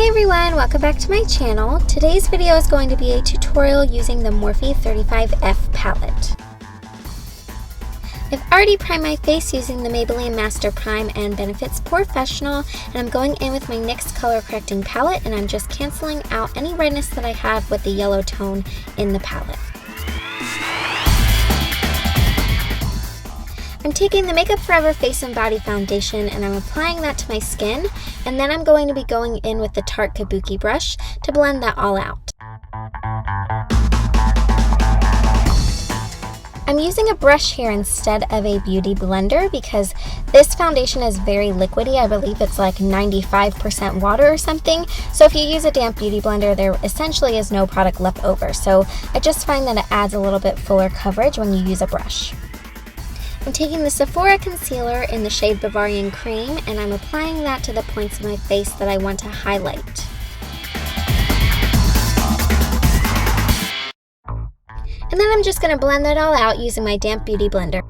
Hey everyone, welcome back to my channel. Today's video is going to be a tutorial using the Morphe 35F palette. I've already primed my face using the Maybelline Master Prime and Benefits Porefessional, and I'm going in with my NYX color correcting palette, and I'm just canceling out any redness that I have with the yellow tone in the palette. I'm taking the Makeup Forever Face and Body Foundation and I'm applying that to my skin, and then I'm going to be going in with the Tarte Kabuki brush to blend that all out. I'm using a brush here instead of a beauty blender because this foundation is very liquidy. I believe it's like 95% water or something. So if you use a damp beauty blender, there essentially is no product left over. So I just find that it adds a little bit fuller coverage when you use a brush. I'm taking the Sephora concealer in the shade Bavarian Cream and I'm applying that to the points of my face that I want to highlight. And then I'm just going to blend that all out using my damp beauty blender.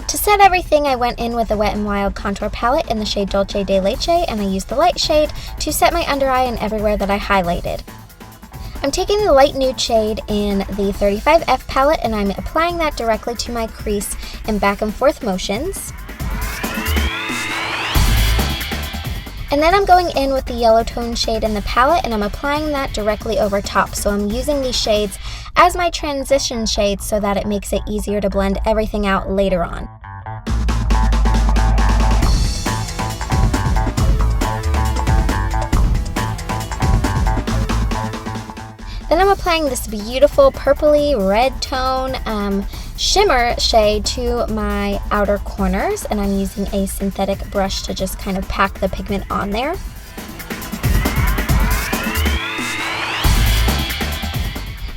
To set everything, I went in with the Wet n Wild contour palette in the shade Dulce de Leche, and I used the light shade to set my under eye and everywhere that I highlighted. I'm taking the light nude shade in the 35F palette and I'm applying that directly to my crease in back and forth motions. And then I'm going in with the yellow tone shade in the palette and I'm applying that directly over top. So I'm using these shades as my transition shades so that it makes it easier to blend everything out later on. Then I'm applying this beautiful purpley red tone shimmer shade to my outer corners, and I'm using a synthetic brush to just kind of pack the pigment on there.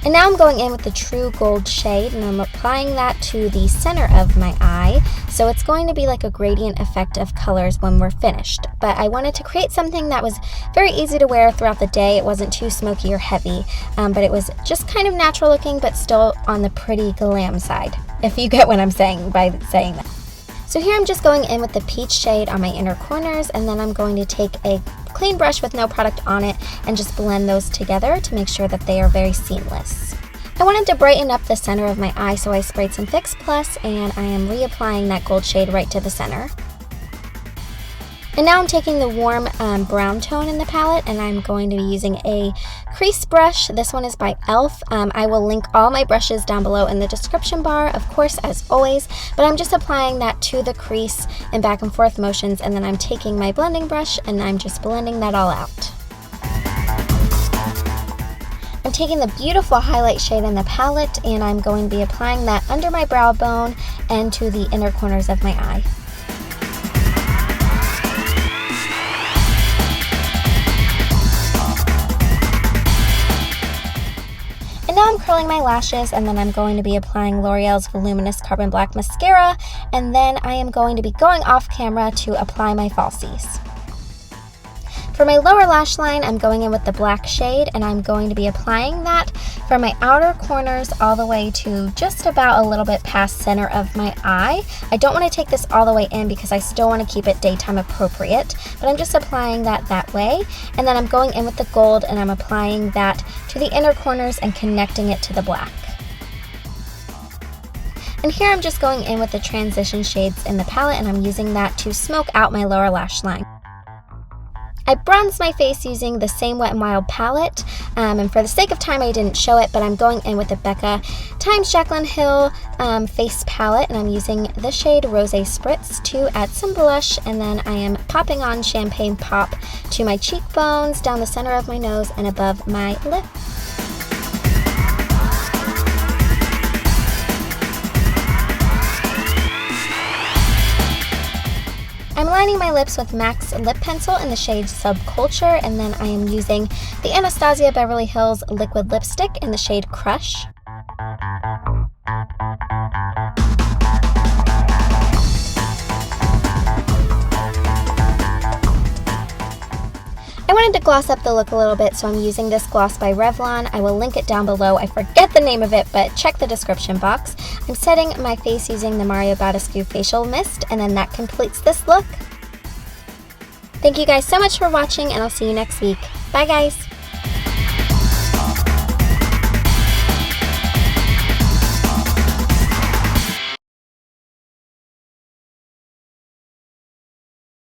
And now I'm going in with the True Gold shade and I'm applying that to the center of my eye. So it's going to be like a gradient effect of colors when we're finished. But I wanted to create something that was very easy to wear throughout the day. It wasn't too smoky or heavy, but it was just kind of natural looking but still on the pretty glam side, if you get what I'm saying by saying that. So here I'm just going in with the peach shade on my inner corners, and then I'm going to take a clean brush with no product on it and just blend those together to make sure that they are very seamless. I wanted to brighten up the center of my eye, so I sprayed some Fix Plus and I am reapplying that gold shade right to the center. And now I'm taking the warm brown tone in the palette and I'm going to be using a Crease Brush. This one is by e.l.f. I will link all my brushes down below in the description bar, of course, as always, but I'm just applying that to the crease in back and forth motions, and then I'm taking my blending brush and I'm just blending that all out. I'm taking the beautiful highlight shade in the palette and I'm going to be applying that under my brow bone and to the inner corners of my eye. Now I'm curling my lashes, and then I'm going to be applying L'Oreal's Voluminous Carbon Black Mascara, and then I am going to be going off camera to apply my falsies. For my lower lash line, I'm going in with the black shade, and I'm going to be applying that from my outer corners all the way to just about a little bit past center of my eye. I don't want to take this all the way in because I still want to keep it daytime appropriate, but I'm just applying that way. And then I'm going in with the gold and I'm applying that to the inner corners and connecting it to the black. And here I'm just going in with the transition shades in the palette and I'm using that to smoke out my lower lash line. I bronzed my face using the same Wet n Wild palette, and for the sake of time I didn't show it, but I'm going in with the Becca x Jaclyn Hill face palette, and I'm using the shade Rose Spritz to add some blush, and then I am popping on Champagne Pop to my cheekbones, down the center of my nose, and above my lip. I'm lining my lips with MAC's lip pencil in the shade Subculture, and then I am using the Anastasia Beverly Hills liquid lipstick in the shade Crush. I wanted to gloss up the look a little bit, so I'm using this gloss by Revlon. I will link it down below. I forget the name of it, but check the description box. I'm setting my face using the Mario Badescu Facial Mist, and then that completes this look. Thank you guys so much for watching, and I'll see you next week. Bye, guys!